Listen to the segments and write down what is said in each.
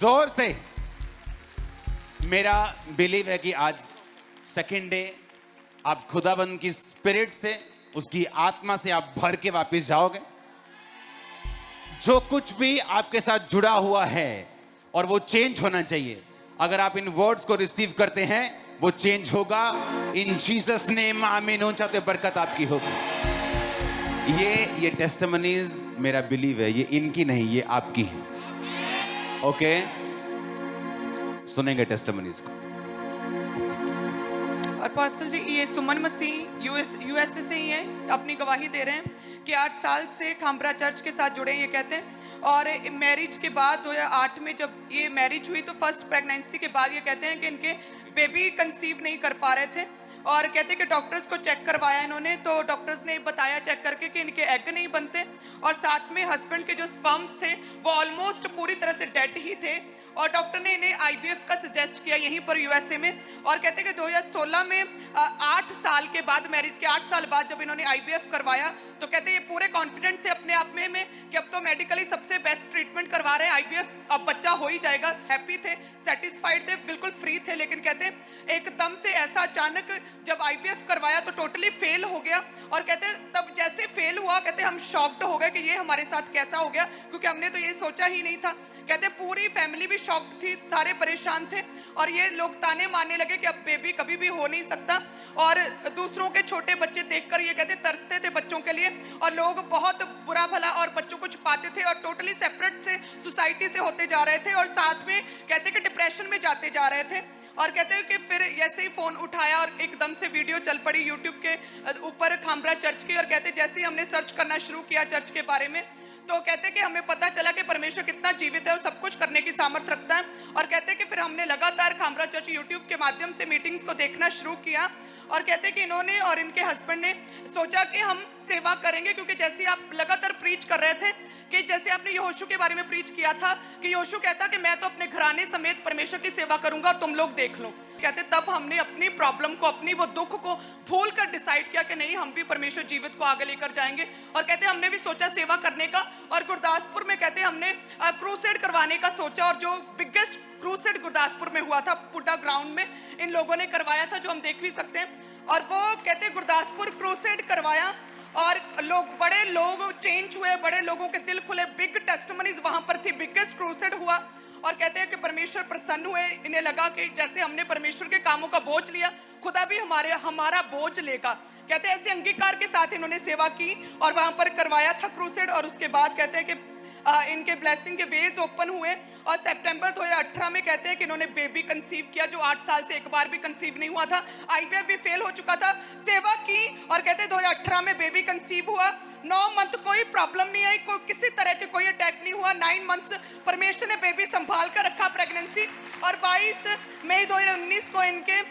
जोर से। मेरा बिलीव है कि आज सेकंड डे आप खुदाबंद की स्पिरिट से, उसकी आत्मा से आप भर के वापस जाओगे। जो कुछ भी आपके साथ जुड़ा हुआ है और वो चेंज होना चाहिए, अगर आप इन वर्ड्स को रिसीव करते हैं वो चेंज होगा। इन जीसस नेम आमीन। चाहते बरकत आपकी होगी। ये टेस्टिमनीज मेरा बिलीव है, ये इनकी नहीं, ये आपकी है। ओके, सुनेंगे टेस्टिमनीज को। और पास्टर जी, ये सुमन मसीह यूएसए से ही हैं, अपनी गवाही दे रहे हैं कि 8 साल से खामरा चर्च के साथ जुड़े हैं। ये कहते हैं और मैरिज के बाद 2008 में जब ये मैरिज हुई तो फर्स्ट प्रेगनेंसी के बाद ये कहते हैं कि इनके बेबी कंसीव नहीं कर पा रहे थे और कहते हैं कि डॉक्टर्स को चेक करवाया इन्होंने, तो डॉक्टर्स ने बताया चेक करके कि इनके एग नहीं बनते और साथ में हस्बैंड के जो स्पर्म्स थे वो ऑलमोस्ट पूरी तरह से डेड ही थे और डॉक्टर ने इन्हें आईवीएफ का सजेस्ट किया यहीं पर यूएसए में। और कहते हैं कि 2016 में 8 साल के बाद, मैरिज के 8 साल बाद जब इन्होंने आईवीएफ करवाया तो कहते हैं ये पूरे कॉन्फिडेंट थे अपने आप में कि अब तो मेडिकली सबसे बेस्ट ट्रीटमेंट करवा रहे हैं, आईवीएफ अब बच्चा हो ही जाएगा। हैप्पी थे, सेटिस्फाइड थे, बिल्कुल फ्री थे। लेकिन कहते हैं एकदम से ऐसा अचानक जब आईवीएफ करवाया तो टोटली फेल हो गया और कहते हैं तब जैसे फेल हुआ कहते हैं हम शॉक्ड हो गए कि ये हमारे साथ कैसा हो गया, क्योंकि हमने तो ये सोचा ही नहीं था। कहते पूरी फैमिली भी शॉक्ड थी, सारे परेशान थे और ये लोग ताने मारने लगे कि अब बेबी कभी भी हो नहीं सकता। और दूसरों के छोटे बच्चे देखकर ये कहते तरसते थे बच्चों के लिए और लोग बहुत बुरा भला और बच्चों को छुपाते थे और टोटली सेपरेट से सोसाइटी से होते जा रहे थे और साथ में कहते कि डिप्रेशन में जाते जा रहे थे। और कहते हैं कि फिर ऐसे ही फोन उठाया और एकदम से वीडियो चल पड़ी यूट्यूब के ऊपर खामरा चर्च की और कहते जैसे ही हमने सर्च करना शुरू किया चर्च के बारे में तो कहते कि हमें पता चला कि परमेश्वर कितना जीवित है और सब कुछ करने की सामर्थ्य रखता है। और कहते कि फिर हमने लगातार खामरा चर्च यूट्यूब के माध्यम से मीटिंग्स को देखना शुरू किया और कहते कि इन्होंने और इनके हस्बैंड ने सोचा कि हम सेवा करेंगे, क्योंकि जैसे आप लगातार प्रीच कर रहे थे कि जैसे आपने यहोशू के बारे में प्रीच किया था कि यहोशू कहता कि मैं तो अपने घराने समेत परमेश्वर की सेवा करूंगा और तुम लोग देख लो। कहते तब हमने अपनी प्रॉब्लम को, अपनी वो दुख को भूल कर डिसाइड किया कि नहीं, हम भी परमेश्वर जीवित को आगे लेकर जाएंगे। और कहते हमने भी सोचा सेवा करने का और गुरदासपुर में कहते हमने क्रूसेड करवाने का सोचा और जो बिगेस्ट क्रूसेड गुरदासपुर में हुआ था पुड्डा ग्राउंड में इन लोगों ने करवाया था, जो हम देख भी सकते हैं। और वो कहते गुरदासपुर क्रूसेड करवाया और बड़े लोग चेंज हुए, बड़े लोगों के दिल खुले, बिग टेस्टिमनीज वहां पर थी, बिगेस्ट क्रूसेड हुआ। और कहते हैं कि परमेश्वर प्रसन्न हुए, इन्हें लगा कि जैसे हमने परमेश्वर के कामों का बोझ लिया खुदा भी हमारा बोझ लेगा। कहते हैं ऐसे अंगीकार के साथ इन्होंने सेवा की और वहां पर करवाया था क्रूसेड। और उसके बाद कहते हैं कि इनके ब्लेसिंग के वेज ओपन हुए और सितंबर 2018 में कहते हैं कि इन्होंने बेबी कंसीव किया, जो 8 साल से एक बार भी कंसीव नहीं हुआ था। आईवीएफ भी फेल हो चुका था, सेवा की और कहते हैं 2018 में बेबी कंसीव हुआ। 9 मंथ कोई प्रॉब्लम नहीं आई, कोई किसी तरह के कोई अटैक नहीं हुआ। 9 मंथ्स परमेश्वर ने बेबी संभाल कर रखा प्रेगनेंसी। और 22 मई 2019 को इनके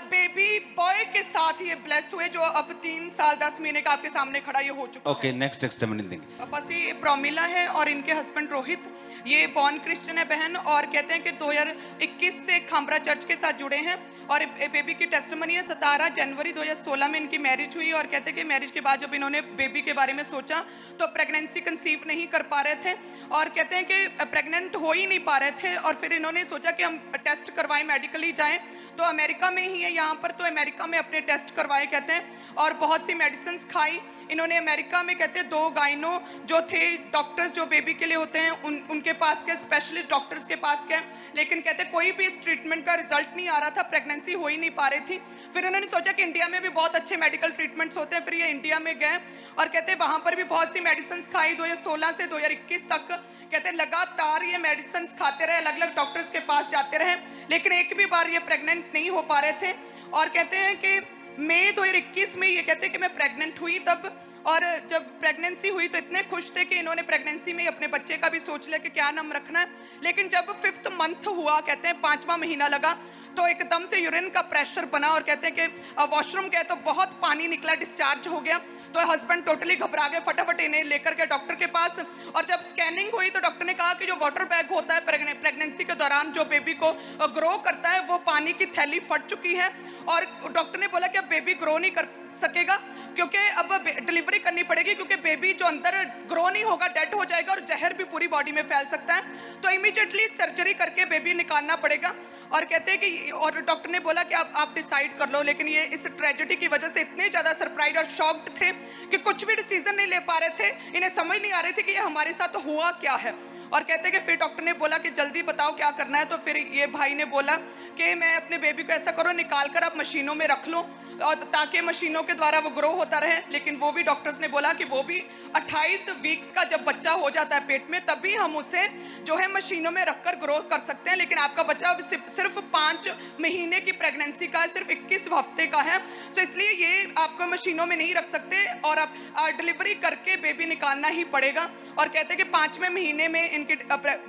बेबी बॉय के साथ ये ब्लेस हुए, जो अब 3 साल 10 महीने का आपके सामने खड़ा ये हो चुका है। ओके, नेक्स्ट टेस्टिमनी देंगे। बस ये प्रोमिला है और इनके हस्बैंड रोहित, ये बॉर्न क्रिश्चियन है बहन और कहते हैं कि 2021 से खामरा चर्च के साथ जुड़े हैं। और बेबी की टेस्टिमनी है 17 जनवरी 2016 में इनकी मैरिज हुई और कहते हैं कि मैरिज के बाद जब इन्होंने बेबी के बारे में सोचा तो प्रेगनेंसी कंसीव नहीं कर पा रहे थे और कहते हैं कि प्रेग्नेंट हो ही नहीं पा रहे थे। और फिर इन्होंने सोचा कि हम टेस्ट करवाएं, मेडिकली जाएं, तो अमेरिका में ही है यहाँ पर, तो अमेरिका में अपने टेस्ट करवाए कहते हैं और बहुत सी मेडिसिन खाई इन्होंने। अमेरिका में कहते हैं 2 गाइनो जो थे डॉक्टर्स जो बेबी के लिए होते हैं उनके पास गए, स्पेशलिस्ट डॉक्टर्स के पास गए, लेकिन कहते कोई भी इस ट्रीटमेंट का रिजल्ट नहीं आ रहा था, प्रेगनेंसी हो ही नहीं पा रही थी। फिर इन्होंने सोचा कि इंडिया में भी बहुत अच्छे मेडिकल ट्रीटमेंट्स होते हैं, फिर ये इंडिया में गए और कहते हैं वहाँ पर भी बहुत सी मेडिसिन खाई। 2016 से 2021 तक कहते लगातार ये मेडिसिन खाते रहे, अलग अलग डॉक्टर्स के पास जाते रहे, लेकिन एक भी बार ये प्रेग्नेंट नहीं हो पा रहे थे। और कहते हैं कि मई 2021 में ये कहते हैं कि मैं प्रेग्नेंट हुई तब, और जब प्रेगनेंसी हुई तो इतने खुश थे कि इन्होंने प्रेगनेंसी में अपने बच्चे का भी सोच लिया कि क्या नाम रखना है। लेकिन जब 5th मंथ हुआ, कहते हैं 5वां महीना लगा, तो एकदम से यूरिन का प्रेशर बना और कहते हैं कि वॉशरूम गए तो बहुत पानी निकला, डिस्चार्ज हो गया। तो हस्बैंड टोटली घबरा गए, फटाफट इन्हें लेकर गए डॉक्टर के पास। और जब स्कैनिंग हुई तो डॉक्टर ने कहा कि जो वाटर बैग होता है प्रेगनेंसी के दौरान जो बेबी को ग्रो करता है, वो पानी की थैली फट चुकी है और डॉक्टर ने बोला कि अब बेबी ग्रो नहीं कर सकेगा। क्योंकि अब डिलीवरी करनी पड़ेगी, क्योंकि बेबी जो अंदर ग्रो नहीं होगा डेड हो जाएगा और जहर भी पूरी बॉडी में फैल सकता है। तो इमीडिएटली सर्जरी करके बेबी निकालना पड़ेगा। और कहते हैं कि और डॉक्टर ने बोला कि आप डिसाइड कर लो। लेकिन ये इस ट्रेजेडी की वजह से इतने ज़्यादा सरप्राइज और शॉक्ड थे कि कुछ भी डिसीजन नहीं ले पा रहे थे। इन्हें समझ नहीं आ रही थी कि ये हमारे साथ हुआ क्या है। और कहते हैं कि फिर डॉक्टर ने बोला कि जल्दी बताओ क्या करना है। तो फिर ये भाई ने बोला कि मैं अपने बेबी को ऐसा करो, निकाल कर आप मशीनों में रख लो और ताकि मशीनों के द्वारा वो ग्रो होता रहे। लेकिन वो भी डॉक्टर्स ने बोला कि वो भी 28 वीक्स का जब बच्चा हो जाता है पेट में, तभी हम उसे जो है मशीनों में रखकर ग्रो कर सकते हैं। लेकिन आपका बच्चा सिर्फ 5 महीने की प्रेगनेंसी का है, सिर्फ 21 हफ्ते का है। सो इसलिए ये आपको मशीनों में नहीं रख सकते और आप डिलीवरी करके बेबी निकालना ही पड़ेगा। और कहते हैं कि 5वें महीने में इनके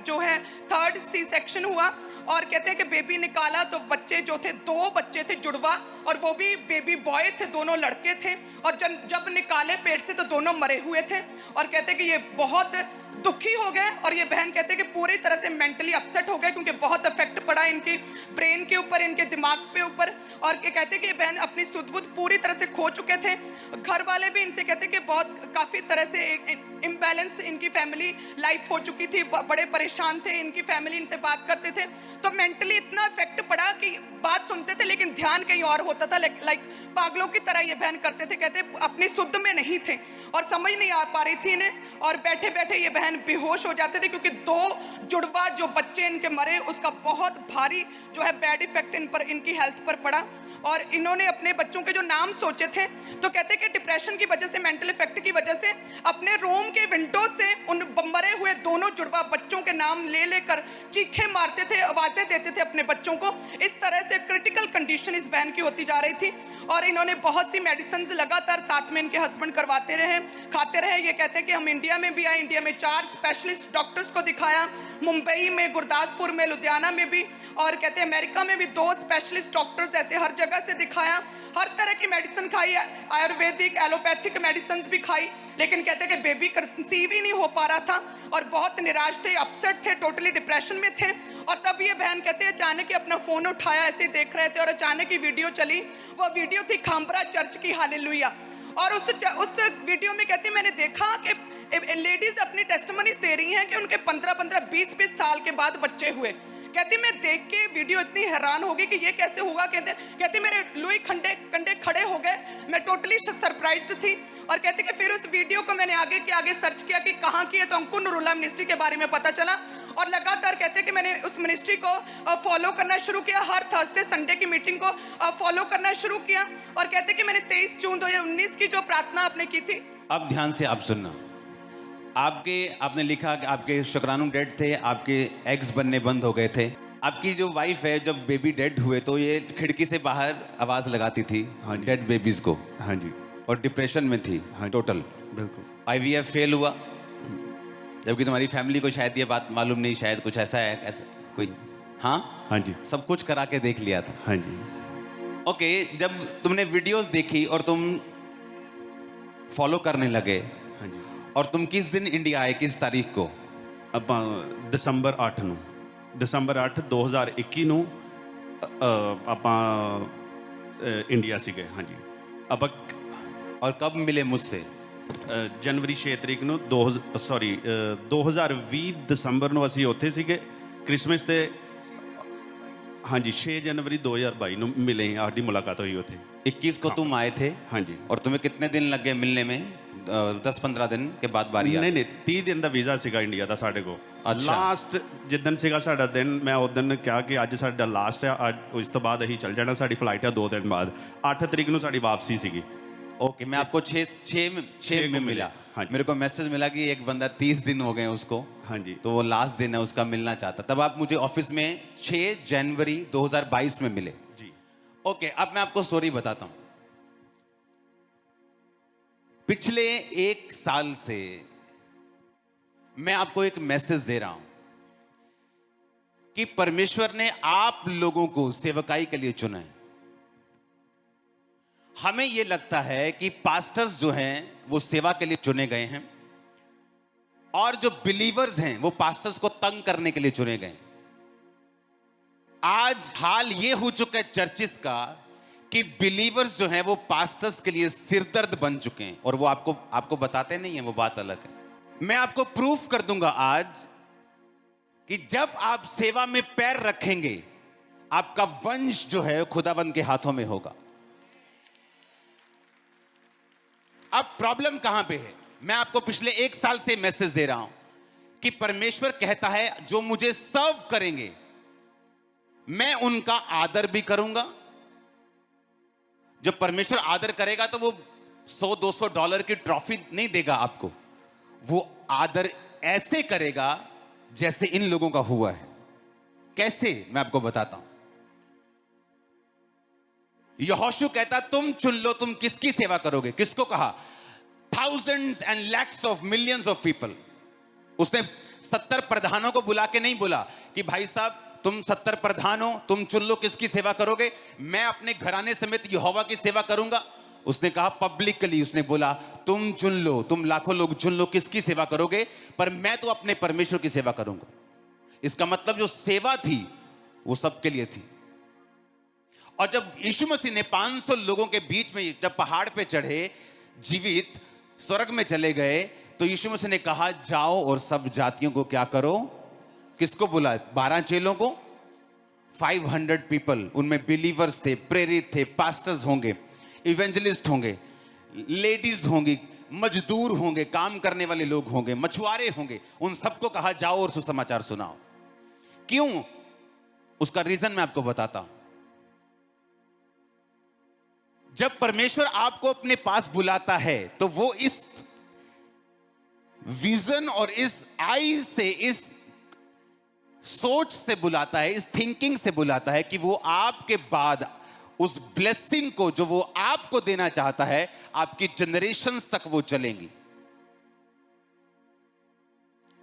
जो है 3rd सी सेक्शन हुआ। और कहते हैं कि बेबी निकाला तो बच्चे जो थे 2 बच्चे थे जुड़वा, और वो भी बेबी बॉय थे, दोनों लड़के थे। और जब निकाले पेट से तो दोनों मरे हुए थे। और कहते हैं कि ये बहुत दुखी हो गए। और ये बहन कहते हैं कि पूरी तरह से मेंटली अपसेट हो गए, क्योंकि बहुत इफेक्ट पड़ा इनकी ब्रेन के ऊपर, इनके दिमाग पे ऊपर। और ये कहते हैं कि ये बहन अपनी सुध बुध पूरी तरह से खो चुके थे। घर वाले भी इनसे कहते हैं कि बहुत काफ़ी तरह से इम्बैलेंस इनकी फैमिली लाइफ हो चुकी थी, बड़े परेशान थे। इनकी फैमिली इनसे बात करते थे तो मेंटली इतना इफेक्ट पड़ा कि बात सुनते थे लेकिन ध्यान कहीं और होता था। लाइक पागलों की तरह ये बहन करते थे। कहते अपनी शुद्ध में नहीं थे और समझ नहीं आ पा रही थी इन्हें। और बैठे बैठे ये बहन बेहोश हो जाते थे, क्योंकि 2 जुड़वा जो बच्चे इनके मरे उसका बहुत भारी जो है बैड इफेक्ट इनकी हेल्थ पर पड़ा। और इन्होंने अपने बच्चों के जो नाम सोचे थे तो कहते कि डिप्रेशन की वजह से, मेंटल इफेक्ट की वजह से अपने रूम के विंडो से उन मरे हुए दोनों जुड़वा बच्चों के नाम ले लेकर चीखे मारते थे, आवाजें देते थे अपने बच्चों को। इस तरह से क्रिटिकल कंडीशन इस बहन की होती जा रही थी। और इन्होंने बहुत सी मेडिसिन लगातार साथ में इनके हस्बैंड करवाते रहे, खाते रहे। ये कहते हैं कि हम इंडिया में भी आए, इंडिया में 4 स्पेशलिस्ट डॉक्टर्स को दिखाया, मुंबई में, गुरदासपुर में, लुधियाना में भी। और कहते हैं अमेरिका में भी 2 स्पेशलिस्ट डॉक्टर्स ऐसे हर जगह से दिखाया, हर तरह की मेडिसिन खाई, आयुर्वेदिक एलोपैथिक मेडिसिन भी खाई। लेकिन कहते हैं कि बेबी कंसीव ही नहीं हो पा रहा था और बहुत निराश थे, अपसेट थे, टोटली डिप्रेशन में थे। और तब ये बहन कहते हैं अचानक ही अपना फोन उठाया, ऐसे देख रहे थे और अचानक ही वीडियो चली। वो वीडियो थी खामबरा चर्च की, हालेलुया। और उस वीडियो में कहते हैं मैंने देखा कि लेडीज अपनी टेस्टिमनीज दे रही हैं कि उनके 15-15, 20-20 साल के बाद बच्चे हुए। कहती मैं देख के वीडियो इतनी हैरान हो गई कि ये कैसे होगा। कहते मेरे लुई कंडे खड़े हो गए, मैं टोटली सरप्राइज्ड थी। और कहते कि फिर उस वीडियो को मैंने आगे सर्च किया कि कहाँ की है, तो अंकुर नूरुल्लाह मिनिस्ट्री के बारे में पता चला। और लगातार कहते कि मैंने उस मिनिस्ट्री को फॉलो करना शुरू किया, हर थर्सडे संडे की मीटिंग को फॉलो करना शुरू किया। और कहते कि मैंने 23 जून 2019 की जो प्रार्थना आपने की थी। अब ध्यान से आप सुनना। आपने लिखा कि आपके शुक्राणु डेड थे, आपके एग्स बनने बंद हो गए थे। आपकी जो वाइफ है, जब बेबी डेड हुए तो ये खिड़की से बाहर आवाज लगाती थी डेड बेबीज को। हाँ जी। और डिप्रेशन में थी टोटल। बिल्कुल। IVF फेल हुआ, जबकि तुम्हारी फैमिली को शायद ये बात मालूम नहीं, शायद कुछ ऐसा है, ऐसा कोई। हाँ हाँ जी। सब कुछ करा के देख लिया था। हाँ जी। ओके, जब तुमने वीडियोस देखी और तुम फॉलो करने लगे, हाँ जी। और तुम किस दिन इंडिया आए, किस तारीख को? ਆਪਾਂ ਦਸੰਬਰ 8 ਨੂੰ, ਦਸੰਬਰ 8 2021 ਨੂੰ ਆਪਾਂ ਇੰਡੀਆ ਸੀਗੇ। ਹਾਂਜੀ। ਆਪਾਂ और कब मिले मुझसे? ਜਨਵਰੀ 6 ਤਰੀਕ ਨੂੰ 2020 ਦਸੰਬਰ ਨੂੰ ਅਸੀਂ ਉੱਥੇ ਸੀਗੇ ਕ੍ਰਿਸਮਸ ਤੇ। ਹਾਂਜੀ 6 जनवरी 2022 ਨੂੰ ਮਿਲੇ, ਸਾਡੀ ਮੁਲਾਕਾਤ ਹੋਈ ਉੱਥੇ। 21 को तुम आए थे। हाँ जी। और तुम्हें कितने दिन लग गए मिलने में? 10-15 दिन के बाद बारी आई? ਨਹੀਂ 30 ਦਿਨ ਦਾ ਵੀਜ਼ਾ ਸੀਗਾ ਇੰਡੀਆ ਦਾ ਸਾਡੇ ਕੋਲ। ਅੱਛਾ। ਲਾਸਟ ਜਿੱਦਣ ਸੀਗਾ ਸਾਡਾ ਦਿਨ, ਮੈਂ ਉਸ ਦਿਨ ਕਿਹਾ ਕਿ ਅੱਜ ਸਾਡਾ ਲਾਸਟ ਹੈ, ਅੱਜ ਉਸ ਤੋਂ ਬਾਅਦ ਅਸੀਂ ਚੱਲ ਜਾਣਾ, ਸਾਡੀ ਫਲਾਈਟ ਹੈ 2 ਦਿਨ ਬਾਅਦ। 8 ਤਰੀਕ ਨੂੰ ਸਾਡੀ ਵਾਪਸੀ ਸੀਗੀ। ओके, मैं आपको 6 में मिला। हाँ जी। मेरे को मैसेज मिला कि एक बंदा 30 दिन हो गए उसको। हाँ जी। तो वो लास्ट दिन है उसका, मिलना चाहता। तब आप मुझे ऑफिस में 6 जनवरी 2022 में मिले। जी। ओके, अब मैं आपको स्टोरी बताता हूं। पिछले 1 साल से मैं आपको एक मैसेज दे रहा हूं कि परमेश्वर ने आप लोगों को सेवकाई के लिए चुना है। हमें यह लगता है कि पास्टर्स जो हैं वो सेवा के लिए चुने गए हैं, और जो बिलीवर्स हैं वो पास्टर्स को तंग करने के लिए चुने गए। आज हाल ये हो चुका है चर्चिस का कि बिलीवर्स जो हैं वो पास्टर्स के लिए सिरदर्द बन चुके हैं, और वो आपको बताते नहीं है, वो बात अलग है। मैं आपको प्रूफ कर दूंगा आज कि जब आप सेवा में पैर रखेंगे, आपका वंश जो है खुदाबंद के हाथों में होगा। अब प्रॉब्लम कहां पे है? मैं आपको पिछले 1 साल से मैसेज दे रहा हूं कि परमेश्वर कहता है जो मुझे सर्व करेंगे मैं उनका आदर भी करूंगा। जब परमेश्वर आदर करेगा तो वो $100-200 की ट्रॉफी नहीं देगा आपको, वो आदर ऐसे करेगा जैसे इन लोगों का हुआ है। कैसे? मैं आपको बताता हूं। यहोशू कहता तुम चुन लो तुम किसकी सेवा करोगे। किसको कहा? Thousands and lakhs of millions of people. उसने 70 प्रधानों को बुला के नहीं बोला कि भाई साहब तुम 70 प्रधान हो, तुम चुन लो किसकी सेवा करोगे, मैं अपने घराने समेत यहोवा की सेवा करूंगा। उसने कहा पब्लिकली, उसने बोला तुम चुन लो, तुम लाखों लोग चुन लो किसकी सेवा करोगे, पर मैं तो अपने परमेश्वर की सेवा करूंगा। इसका मतलब जो सेवा थी वो सबके लिए थी। और जब यीशु मसीह ने 500 लोगों के बीच में जब पहाड़ पे चढ़े, जीवित स्वर्ग में चले गए, तो यीशु मसीह ने कहा जाओ और सब जातियों को क्या करो। किसको बुला? 12 चेलों को, 500 पीपल, उनमें बिलीवर्स थे, प्रेरित थे, पास्टर्स होंगे, इवेंजलिस्ट होंगे, लेडीज होंगी, मजदूर होंगे, काम करने वाले लोग होंगे, मछुआरे होंगे, उन सबको कहा जाओ और सुसमाचार सुनाओ। क्यों? उसका रीजन मैं आपको बताता हूं। जब परमेश्वर आपको अपने पास बुलाता है तो वो इस विजन और इस आई से, इस सोच से बुलाता है, इस थिंकिंग से बुलाता है कि वो आपके बाद उस ब्लेसिंग को जो वो आपको देना चाहता है, आपकी जनरेशंस तक वो चलेंगी,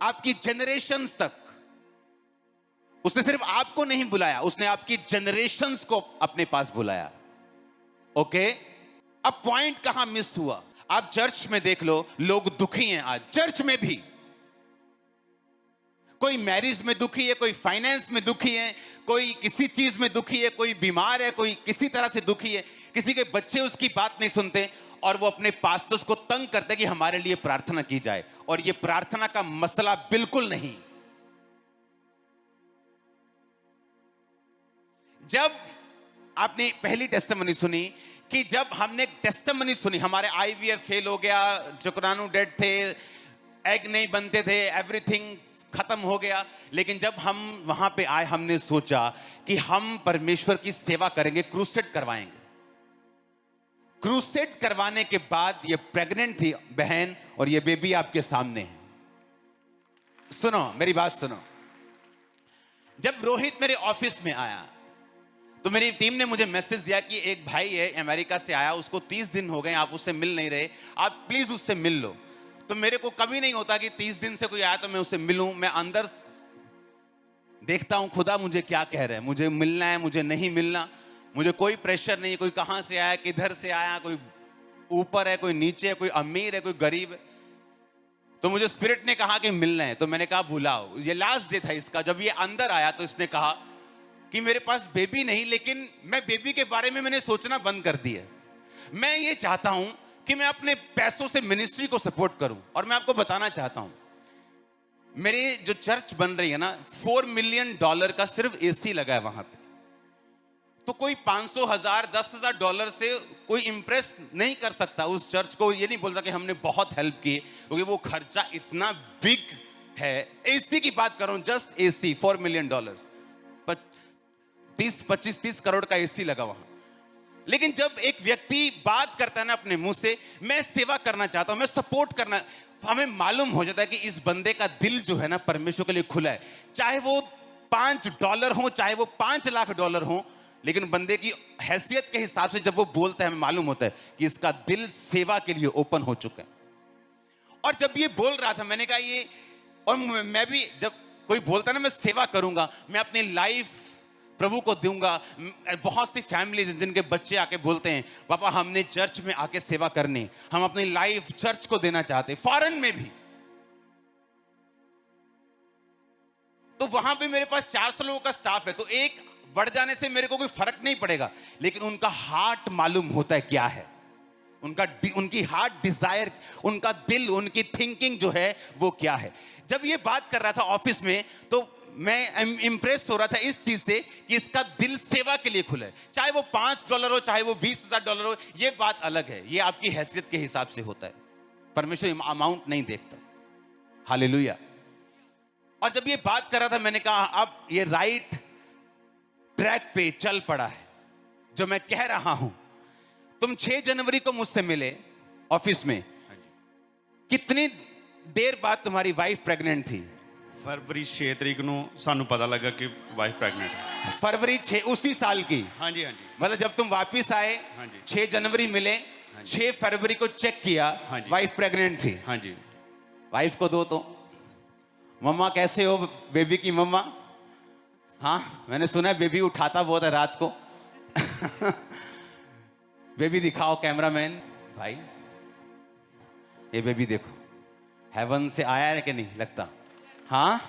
आपकी जनरेशंस तक। उसने सिर्फ आपको नहीं बुलाया, उसने आपकी जनरेशंस को अपने पास बुलाया। ओके? अब पॉइंट कहां मिस हुआ? आप चर्च में देख लो, लोग दुखी हैं आज चर्च में भी। कोई मैरिज में दुखी है, कोई फाइनेंस में दुखी है, कोई किसी चीज में दुखी है, कोई बीमार है, कोई किसी तरह से दुखी है, किसी के बच्चे उसकी बात नहीं सुनते और वो अपने पास्टर्स को तंग करते कि हमारे लिए प्रार्थना की जाए। और ये प्रार्थना का मसला बिल्कुल नहीं। जब आपने पहली टेस्टिमनी सुनी कि जब हमने टेस्टिमनी सुनी, हमारे आईवीएफ फेल हो गया, शुक्राणु डेड थे, एग नहीं बनते थे, एवरीथिंग खत्म हो गया, लेकिन जब हम वहां पे आए हमने सोचा कि हम परमेश्वर की सेवा करेंगे, क्रूसेड करवाएंगे। क्रूसेड करवाने के बाद ये प्रेग्नेंट थी बहन और ये बेबी आपके सामने है। सुनो मेरी बात सुनो। जब रोहित मेरे ऑफिस में आया तो मेरी टीम ने मुझे मैसेज दिया कि एक भाई है अमेरिका से आया, उसको 30 दिन हो गए, आप उससे मिल नहीं रहे, आप प्लीज उससे मिल लो। तो मेरे को कभी नहीं होता कि 30 दिन से कोई आया तो मैं उससे मिलूं। मैं अंदर देखता हूं खुदा मुझे क्या कह रहे हैं, मुझे मिलना है, मुझे नहीं मिलना, मुझे कोई प्रेशर नहीं, कोई कहां से आया, किधर से आया, कोई ऊपर है, कोई नीचे है, कोई अमीर है, कोई गरीब है। तो मुझे स्पिरिट ने कहा कि मिलना है, तो मैंने कहा बुलाओ। ये लास्ट डे था इसका। जब ये अंदर आया तो इसने कहा कि मेरे पास बेबी नहीं, लेकिन मैं बेबी के बारे में मैंने सोचना बंद कर दिया। मैं ये चाहता हूं कि मैं अपने पैसों से मिनिस्ट्री को सपोर्ट करूं। और मैं आपको बताना चाहता हूं, मेरी जो चर्च बन रही है ना, $4 मिलियन का सिर्फ एसी लगा है वहां पे। तो कोई 500, 1000, $10,000 से कोई इंप्रेस नहीं कर सकता उस चर्च को। ये नहीं बोलता कि हमने बहुत हेल्प की, क्योंकि वो खर्चा इतना बिग है। एसी की बात कर रहा हूं, जस्ट एसी $4 मिलियन, 25-30 करोड़ का एसी लगा वहां। लेकिन जब एक व्यक्ति बात करता है ना अपने मुंह से, मैं सेवा करना चाहता हूं, मैं सपोर्ट करना, हमें मालूम हो जाता है कि इस बंदे का दिल जो है ना परमेश्वर के लिए खुला है। चाहे वो $5 हो, चाहे वो $5 लाख हो, लेकिन बंदे की हैसियत के हिसाब से जब वो बोलता है हमें मालूम होता है कि इसका दिल सेवा के लिए ओपन हो चुका है। और जब ये बोल रहा था मैंने कहा ये, और मैं भी जब कोई बोलता है ना मैं सेवा करूंगा, मैं अपनी लाइफ प्रभु को दूंगा। बहुत सी फैमिलीज जिनके बच्चे आके बोलते हैं पापा हमने चर्च में आके सेवा करनी, हम अपनी लाइफ चर्च को देना चाहते, फॉरेन में भी। तो वहां पे मेरे पास 400 लोगों का स्टाफ है। तो एक बढ़ जाने से मेरे को कोई फर्क नहीं पड़ेगा, लेकिन उनका हार्ट मालूम होता है क्या है, उनकी हार्ट डिजायर, उनका दिल, उनकी थिंकिंग जो है वो क्या है। जब ये बात कर रहा था ऑफिस में तो मैं इंप्रेस हो रहा था इस चीज से कि इसका दिल सेवा के लिए खुला है। चाहे वो $5 हो, चाहे वो $20,000 हो, ये बात अलग है, ये आपकी हैसियत के हिसाब से होता है। परमेश्वर अमाउंट नहीं देखता। हालेलुया। और जब ये बात कर रहा था मैंने कहा अब ये राइट ट्रैक पे चल पड़ा है जो मैं कह रहा हूं। तुम 6 जनवरी को मुझसे मिले ऑफिस में, कितनी देर बाद तुम्हारी वाइफ प्रेग्नेंट थी? फरवरी 6 तरीक ਨੂੰ ਸਾਨੂੰ पता लगा कि वाइफ प्रेग्नेंट है। फरवरी 6 उसी साल की? हाँ जी, हाँ जी। मतलब जब तुम वापिस आए, हाँ जी। 6 जनवरी मिले, 6 फरवरी को चेक किया, हाँ जी। वाइफ प्रेग्नेंट थी। हाँ जी। वाइफ को दो तो। मम्मा कैसे हो बेबी की मम्मा? हाँ मैंने सुना है बेबी उठाता बहुत है रात को। बेबी दिखाओ कैमरामैन भाई, ये बेबी देखो, हेवन से आया है कि नहीं लगता? हाँ।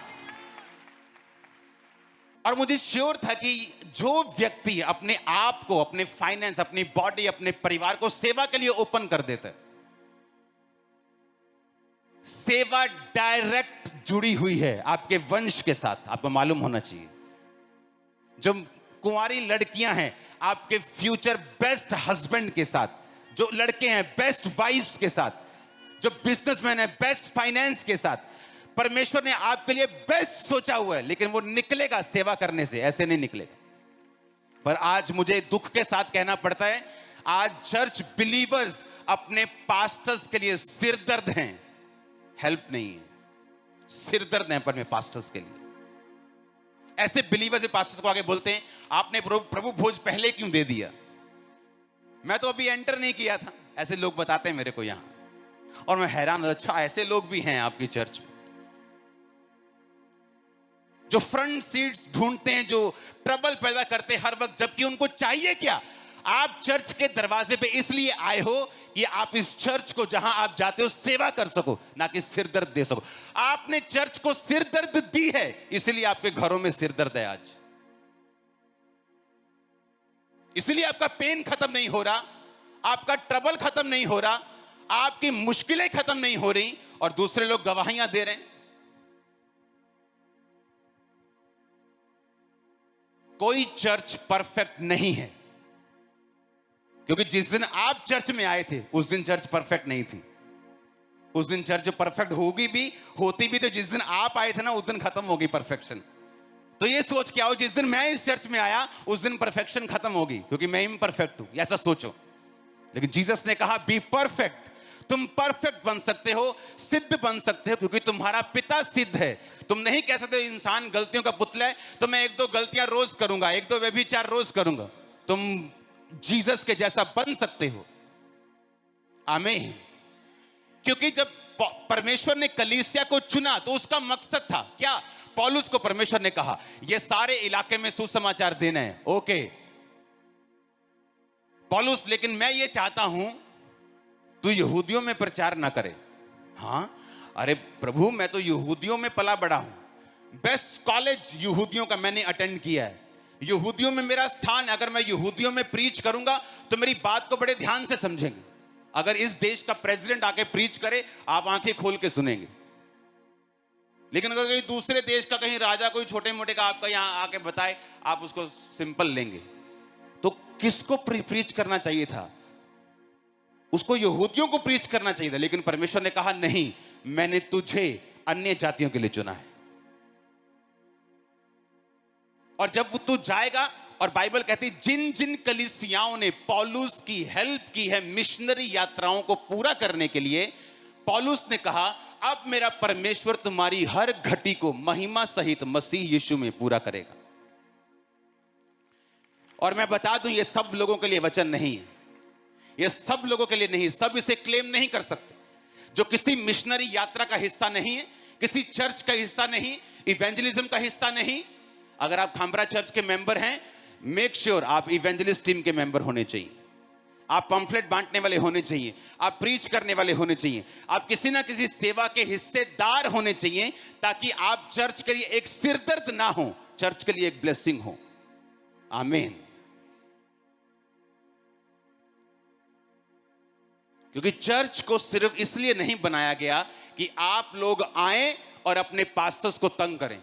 और मुझे श्योर था कि जो व्यक्ति अपने आप को, अपने फाइनेंस, अपनी बॉडी, अपने परिवार को सेवा के लिए ओपन कर देता है, सेवा डायरेक्ट जुड़ी हुई है आपके वंश के साथ, आपको मालूम होना चाहिए। जो कुंवारी लड़कियां हैं आपके फ्यूचर बेस्ट हस्बैंड के साथ, जो लड़के हैं बेस्ट वाइफ्स के साथ, जो बिजनेसमैन है बेस्ट फाइनेंस के साथ, परमेश्वर ने आपके लिए बेस्ट सोचा हुआ है, लेकिन वो निकलेगा सेवा करने से, ऐसे नहीं निकलेगा। पर आज मुझे दुख के साथ कहना पड़ता है, आज चर्च बिलीवर्स अपने पास्टर्स के लिए सिरदर्द हैं, हेल्प नहीं है, सिरदर्द हैं पर में पास्टर्स के लिए। ऐसे बिलीवर्स पास्टर्स को आगे बोलते हैं आपने प्रभु भोज पहले क्यों दे दिया? मैं तो अभी एंटर नहीं किया था, ऐसे लोग बताते हैं मेरे को यहां। और मैं हैरान हूं, अच्छा ऐसे लोग भी हैं आपकी चर्च में जो फ्रंट सीट्स ढूंढते हैं, जो ट्रबल पैदा करते हैं हर वक्त, जबकि उनको चाहिए क्या? आप चर्च के दरवाजे पे इसलिए आए हो कि आप इस चर्च को जहां आप जाते हो सेवा कर सको, ना कि सिरदर्द दे सको। आपने चर्च को सिरदर्द दी है, इसलिए आपके घरों में सिरदर्द है आज, इसलिए आपका पेन खत्म नहीं हो रहा, आपका ट्रबल खत्म नहीं हो रहा, आपकी मुश्किलें खत्म नहीं हो रही, और दूसरे लोग गवाहियां दे रहे हैं। कोई चर्च परफेक्ट नहीं है, क्योंकि जिस दिन आप चर्च में आए थे उस दिन चर्च परफेक्ट नहीं थी। उस दिन चर्च परफेक्ट होगी भी, होती भी तो जिस दिन आप आए थे ना उस दिन खत्म होगी परफेक्शन। तो ये सोच के आओ जिस दिन मैं इस चर्च में आया उस दिन परफेक्शन खत्म होगी, क्योंकि मैं इम्परफेक्ट हूं, ऐसा सोचो। लेकिन जीसस ने कहा बी परफेक्ट। तुम परफेक्ट बन सकते हो, सिद्ध बन सकते हो, क्योंकि तुम्हारा पिता सिद्ध है। तुम नहीं कह सकते इंसान गलतियों का पुतला है, तो मैं 1-2 गलतियां रोज करूंगा, 1-2 व्यभिचार रोज करूंगा। तुम जीसस के जैसा बन सकते हो। आमीन। क्योंकि जब परमेश्वर ने कलीसिया को चुना तो उसका मकसद था क्या? पौलुस को परमेश्वर ने कहा ये सारे इलाके में सुसमाचार देना है। ओके पौलुस, लेकिन मैं ये चाहता हूं तू यहूदियों में प्रचार ना करे। हाँ अरे प्रभु, मैं तो यहूदियों में पला बड़ा हूं, बेस्ट कॉलेज यहूदियों का मैंने अटेंड किया है, यहूदियों में मेरा स्थान है। अगर मैं यहूदियों में प्रीच करूंगा तो मेरी बात को बड़े ध्यान से समझेंगे। अगर इस देश का प्रेसिडेंट आके प्रीच करे आप आंखें खोल के सुनेंगे। लेकिन अगर कहीं दूसरे देश का कहीं राजा कोई छोटे मोटे का आपका यहां आके बताए, आप उसको सिंपल लेंगे। तो किसको प्रीच करना चाहिए था? उसको यहूदियों को प्रीच करना चाहिए था। लेकिन परमेश्वर ने कहा नहीं, मैंने तुझे अन्य जातियों के लिए चुना है। और जब तू जाएगा, और बाइबल कहती जिन जिन कलीसियाओं ने पौलुस की हेल्प की है मिशनरी यात्राओं को पूरा करने के लिए, पौलुस ने कहा अब मेरा परमेश्वर तुम्हारी हर घटी को महिमा सहित मसीह यीशु में पूरा करेगा। और मैं बता दूं ये सब लोगों के लिए वचन नहीं है, ये सब लोगों के लिए नहीं, सब इसे क्लेम नहीं कर सकते। जो किसी मिशनरी यात्रा का हिस्सा नहीं है, किसी चर्च का हिस्सा नहीं, इवेंजलिज्म का हिस्सा नहीं। अगर आप खामरा चर्च के मेंबर हैं, मेक श्योर आप इवेंजलिस्ट टीम के मेंबर होने चाहिए, आप पंफलेट बांटने वाले होने चाहिए, आप प्रीच करने वाले होने चाहिए, आप किसी ना किसी सेवा के हिस्सेदार होने चाहिए, ताकि आप चर्च के लिए एक सिरदर्द ना हो, चर्च के लिए एक ब्लेसिंग हो। आमीन। क्योंकि चर्च को सिर्फ इसलिए नहीं बनाया गया कि आप लोग आए और अपने पास्टर्स को तंग करें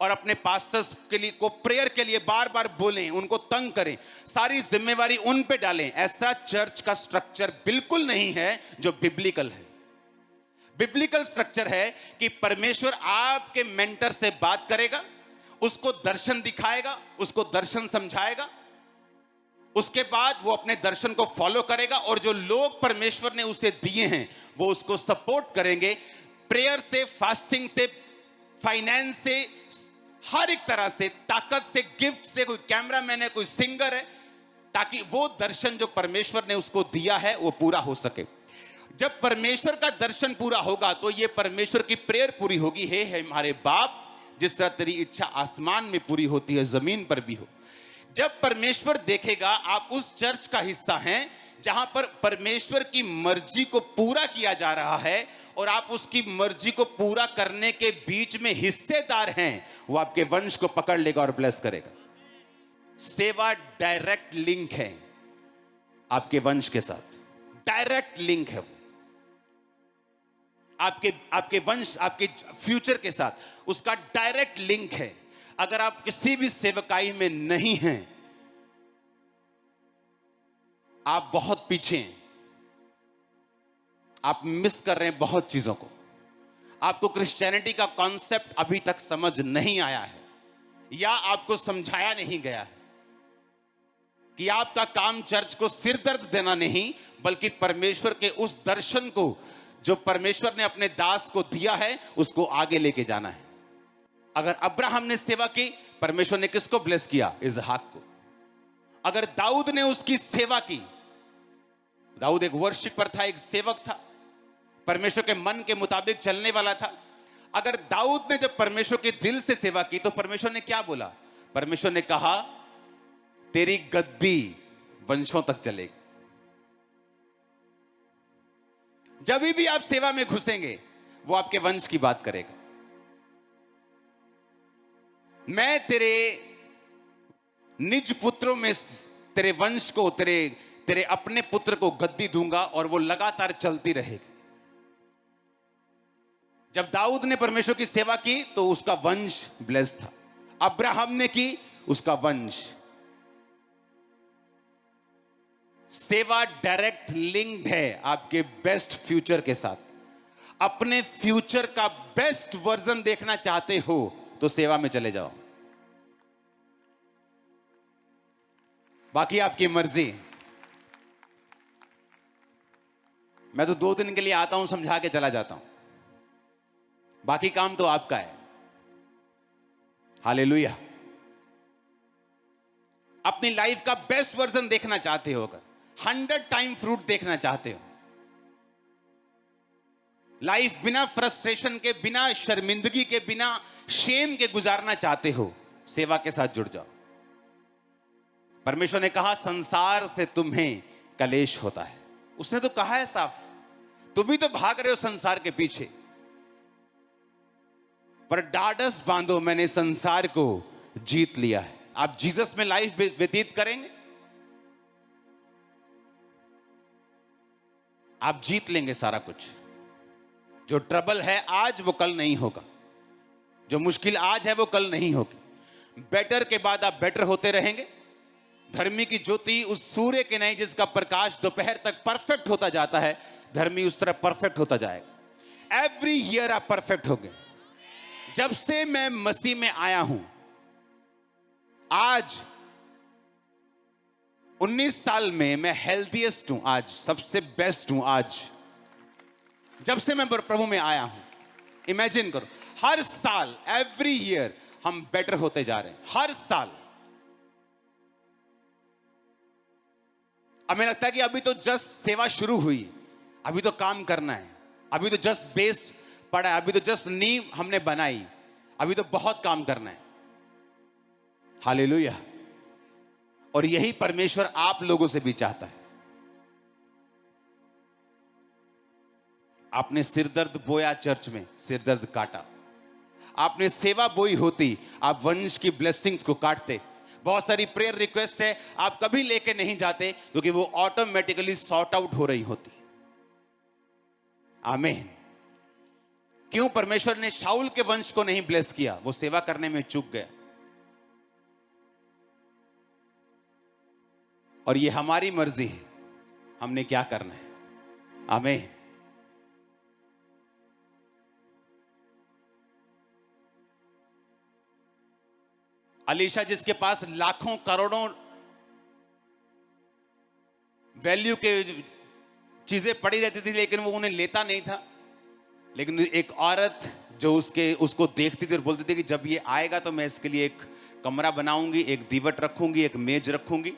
और अपने पास्टर्स के लिए को प्रेयर के लिए बार बार बोलें, उनको तंग करें, सारी जिम्मेवारी उन पे डालें। ऐसा चर्च का स्ट्रक्चर बिल्कुल नहीं है जो बिब्लिकल है। बिब्लिकल स्ट्रक्चर है कि परमेश्वर आपके मेंटर से बात करेगा, उसको दर्शन दिखाएगा, उसको दर्शन समझाएगा, उसके बाद वो अपने दर्शन को फॉलो करेगा और जो लोग परमेश्वर ने उसे दिए हैं वो उसको सपोर्ट करेंगे, प्रेयर से, फास्टिंग से, फाइनेंस से, हर एक तरह से, ताकत से, गिफ्ट से। कोई कैमरामैन है, कोई सिंगर है, ताकि वो दर्शन जो परमेश्वर ने उसको दिया है वो पूरा हो सके। जब परमेश्वर का दर्शन पूरा होगा तो ये परमेश्वर की प्रेयर पूरी होगी, हे हमारे बाप, जिस तरह तेरी इच्छा आसमान में पूरी होती है जमीन पर भी हो। जब परमेश्वर देखेगा आप उस चर्च का हिस्सा हैं जहां पर परमेश्वर की मर्जी को पूरा किया जा रहा है और आप उसकी मर्जी को पूरा करने के बीच में हिस्सेदार हैं, वो आपके वंश को पकड़ लेगा और ब्लेस करेगा। सेवा डायरेक्ट लिंक है आपके वंश के साथ, डायरेक्ट लिंक है वो आपके वंश, आपके फ्यूचर के साथ, उसका डायरेक्ट लिंक है। अगर आप किसी भी सेवकाई में नहीं हैं, आप बहुत पीछे हैं, आप मिस कर रहे हैं बहुत चीजों को। आपको क्रिश्चियनिटी का कॉन्सेप्ट अभी तक समझ नहीं आया है या आपको समझाया नहीं गया है कि आपका काम चर्च को सिरदर्द देना नहीं, बल्कि परमेश्वर के उस दर्शन को जो परमेश्वर ने अपने दास को दिया है उसको आगे लेके जाना है। अगर अब्राहम ने सेवा की, परमेश्वर ने किसको ब्लेस किया? इसहाक को। अगर दाऊद ने उसकी सेवा की, दाऊद एक वर्शिपर था, एक सेवक था, परमेश्वर के मन के मुताबिक चलने वाला था। अगर दाऊद ने जब परमेश्वर के दिल से सेवा की तो परमेश्वर ने क्या बोला? परमेश्वर ने कहा तेरी गद्दी वंशों तक चलेगी। जब भी आप सेवा में घुसेंगे वो आपके वंश की बात करेगा। मैं तेरे निज पुत्रों में तेरे वंश को, तेरे अपने पुत्र को गद्दी दूंगा और वो लगातार चलती रहेगी। जब दाऊद ने परमेश्वर की सेवा की तो उसका वंश ब्लेस था। अब्राहम ने की, उसका वंश। सेवा डायरेक्ट लिंक्ड है आपके बेस्ट फ्यूचर के साथ। अपने फ्यूचर का बेस्ट वर्जन देखना चाहते हो तो सेवा में चले जाओ, बाकी आपकी मर्जी। मैं तो 2 दिन के लिए आता हूं, समझा के चला जाता हूं, बाकी काम तो आपका है। हालेलुया। अपनी लाइफ का बेस्ट वर्जन देखना चाहते हो, अगर 100 टाइम फ्रूट देखना चाहते हो, लाइफ बिना फ्रस्ट्रेशन के, बिना शर्मिंदगी के, बिना शेम के गुजारना चाहते हो, सेवा के साथ जुड़ जाओ। परमेश्वर ने कहा संसार से तुम्हें कलेश होता है। उसने तो कहा है साफ, तुम भी तो भाग रहे हो संसार के पीछे, पर डाडस बांधो, मैंने संसार को जीत लिया है। आप जीसस में लाइफ व्यतीत करेंगे, आप जीत लेंगे सारा कुछ। जो ट्रबल है आज वो कल नहीं होगा, जो मुश्किल आज है वो कल नहीं होगी। बेटर के बाद आप बेटर होते रहेंगे। धर्मी की ज्योति उस सूर्य के नहीं जिसका प्रकाश दोपहर तक परफेक्ट होता जाता है, धर्मी उस तरह परफेक्ट होता जाएगा। एवरी ईयर आप परफेक्ट होंगे। जब से मैं मसीह में आया हूं, आज 19 साल में मैं हेल्थीएस्ट हूं, आज सबसे बेस्ट हूं। आज जब से मैं प्रभु में आया हूं, इमेजिन करो, हर साल एवरी ईयर हम बेटर होते जा रहे हैं, हर साल। हमें लगता है कि अभी तो जस्ट सेवा शुरू हुई, अभी तो काम करना है, अभी तो जस्ट बेस पड़ा है, अभी तो जस्ट नींव हमने बनाई, अभी तो बहुत काम करना है। हालेलुया। और यही परमेश्वर आप लोगों से भी चाहता है। आपने सिरदर्द बोया चर्च में, सिरदर्द काटा। आपने सेवा बोई होती, आप वंश की ब्लेसिंग्स को काटते। बहुत सारी प्रेयर रिक्वेस्ट है, आप कभी लेके नहीं जाते क्योंकि वो ऑटोमेटिकली सॉर्ट आउट हो रही होती। आमीन। क्यों परमेश्वर ने शाऊल के वंश को नहीं ब्लेस किया? वो सेवा करने में चूक गया। और ये हमारी मर्जी है, हमने क्या करना है। आमीन। अलीशा जिसके पास लाखों करोड़ों वैल्यू के चीजें पड़ी रहती थी लेकिन वो उन्हें लेता नहीं था, लेकिन एक औरत जो उसको देखती थी और बोलती थी कि जब ये आएगा तो मैं इसके लिए एक कमरा बनाऊंगी, एक दीवट रखूंगी, एक मेज रखूंगी।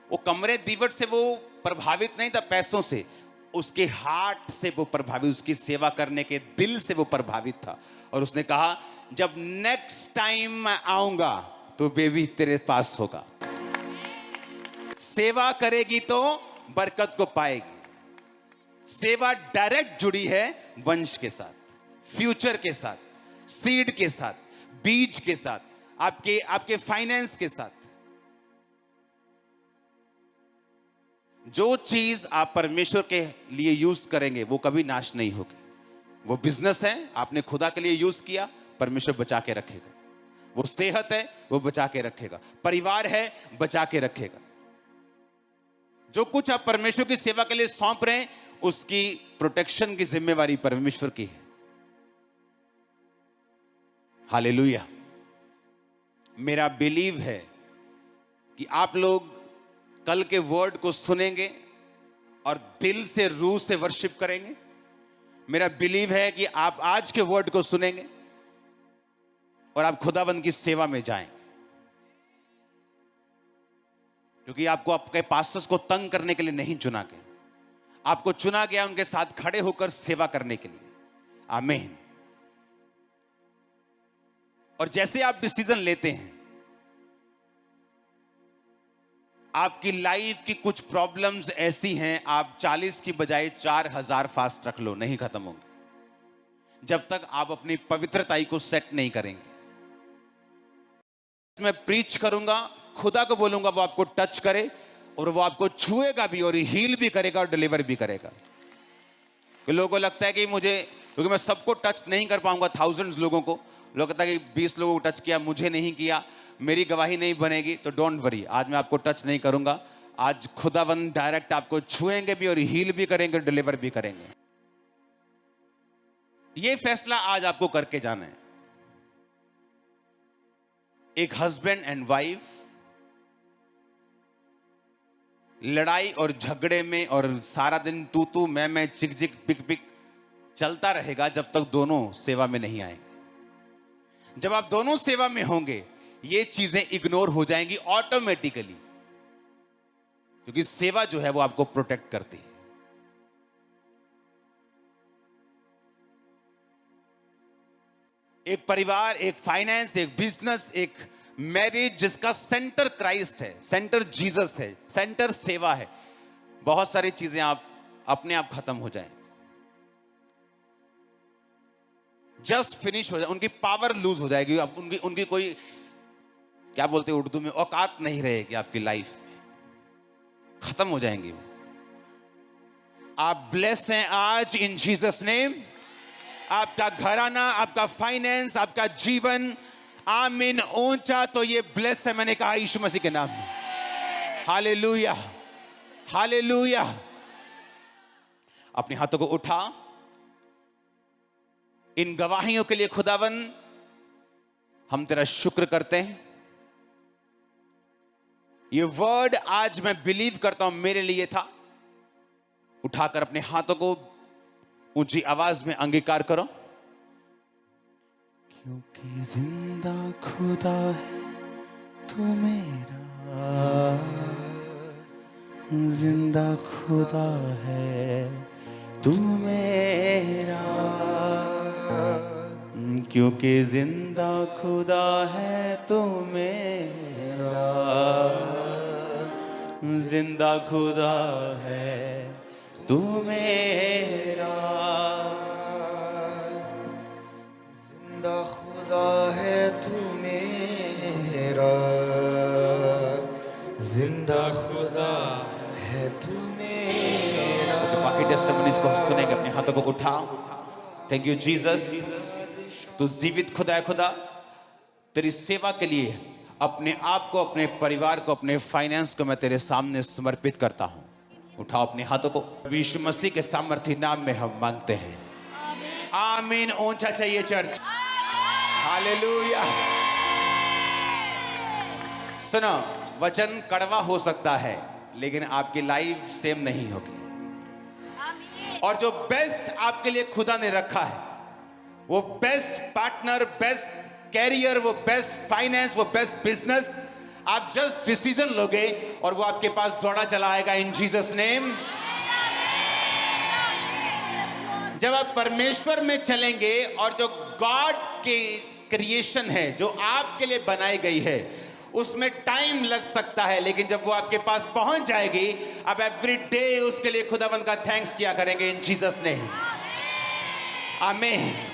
वो कमरे दीवट से वो प्रभावित नहीं था, पैसों से, उसके हार्ट से वो प्रभावित, उसकी सेवा करने के दिल से वो प्रभावित था। और उसने कहा जब नेक्स्ट टाइम मैं आऊंगा तो बेबी तेरे पास होगा। सेवा करेगी तो बरकत को पाएगी। सेवा डायरेक्ट जुड़ी है वंश के साथ, फ्यूचर के साथ, सीड के साथ, बीज के साथ, आपके फाइनेंस के साथ। जो चीज आप परमेश्वर के लिए यूज करेंगे वो कभी नाश नहीं होगी। वो बिजनेस है, आपने खुदा के लिए यूज किया, परमेश्वर बचा के रखेगा। वो सेहत है, वो बचा के रखेगा। परिवार है, बचा के रखेगा। जो कुछ आप परमेश्वर की सेवा के लिए सौंप रहे हैं उसकी प्रोटेक्शन की जिम्मेवारी परमेश्वर की है। हालेलुया। मेरा बिलीव है कि आप लोग कल के वर्ड को सुनेंगे और दिल से, रूह से वर्शिप करेंगे। मेरा बिलीव है कि आप आज के वर्ड को सुनेंगे और आप खुदाबंद की सेवा में जाएंगे, क्योंकि आपको आपके पास्टर्स को तंग करने के लिए नहीं चुना गया, आपको चुना गया उनके साथ खड़े होकर सेवा करने के लिए। आमीन। और जैसे आप डिसीजन लेते हैं, आपकी लाइफ की कुछ प्रॉब्लम्स ऐसी हैं, आप 40 की बजाय 4000 फास्ट रख लो, नहीं खत्म होंगे जब तक आप अपनी पवित्रताई को सेट नहीं करेंगे। मैं प्रीच करूंगा, खुदा को बोलूंगा वो आपको टच करे और वो आपको छुएगा भी और हील भी करेगा और डिलीवर भी करेगा। कि लोगों को लगता है कि क्योंकि मैं सबको टच नहीं कर पाऊंगा, थाउजेंड्स लोगों को, लोग कहता है कि 20 लोगों को टच किया, मुझे नहीं किया, मेरी गवाही नहीं बनेगी। तो डोंट वरी, आज मैं आपको टच नहीं करूंगा। आज खुदावंद डायरेक्ट आपको छुएंगे भी और हील भी करेंगे, डिलीवर भी करेंगे। ये फैसला आज आपको करके जाना है। एक हस्बैंड एंड वाइफ लड़ाई और झगड़े में और सारा दिन तू मैं चिक चिक पिक पिक चलता रहेगा जब तक दोनों सेवा में नहीं आएंगे। जब आप दोनों सेवा में होंगे ये चीजें इग्नोर हो जाएंगी ऑटोमेटिकली, क्योंकि सेवा जो है वो आपको प्रोटेक्ट करती है। एक परिवार, एक फाइनेंस, एक बिजनेस, एक मैरिज जिसका सेंटर क्राइस्ट है, सेंटर जीसस है, सेंटर सेवा है, बहुत सारी चीजें आप अपने आप खत्म हो जाएं, जस्ट फिनिश हो जाए, उनकी पावर लूज हो जाएगी। अब उनकी कोई, क्या बोलते हैं उर्दू में, औकात नहीं रहेगी आपकी लाइफ में, खत्म हो जाएंगी वो। आप ब्लेस हैं आज इन जीसस नेम। आपका घराना, आपका फाइनेंस, आपका जीवन, आमीन, ऊंचा तो ये ब्लेस है, मैंने कहा यीशु मसीह के नाम में। Hallelujah, hallelujah. अपने हाथों को उठा। इन गवाहियों के लिए खुदावन हम तेरा शुक्र करते हैं। ये वर्ड आज मैं बिलीव करता हूं मेरे लिए था। उठाकर अपने हाथों को ऊंची आवाज में अंगीकार करो। क्योंकि जिंदा खुदा है तू मेरा, जिंदा खुदा है तू मेरा, क्योंकि जिंदा खुदा है तू मेरा, जिंदा खुदा है तू मेरा, जिंदा खुदा है तू मेरा। तो बाकी टेस्टिमनीज को सुनेंगे, अपने हाथों को उठाओ। थैंक यू जीसस, तू जीवित खुदा है खुदा। तेरी सेवा के लिए अपने आप को, अपने परिवार को, अपने फाइनेंस को मैं तेरे सामने समर्पित करता हूं। उठाओ अपने हाथों को। यीशु मसीह के सामर्थी नाम में हम मांगते हैं, आमीन। ऊंचा चाहिए चर्च, हालेलुया। सुनो, वचन कड़वा हो सकता है लेकिन आपकी लाइफ सेम नहीं होगी। और जो बेस्ट आपके लिए खुदा ने रखा है, वो बेस्ट पार्टनर, बेस्ट कैरियर, वो बेस्ट फाइनेंस, वो बेस्ट बिजनेस, आप जस्ट डिसीजन लोगे और वो आपके पास दौड़ा चला आएगा इन जीसस नेम। जब आप परमेश्वर में चलेंगे और जो गॉड की क्रिएशन है, जो आपके लिए बनाई गई है, उसमें टाइम लग सकता है, लेकिन जब वो आपके पास पहुंच जाएगी, आप एवरी डे उसके लिए खुदावंद का थैंक्स किया करेंगे इन जीसस नेम, आमीन।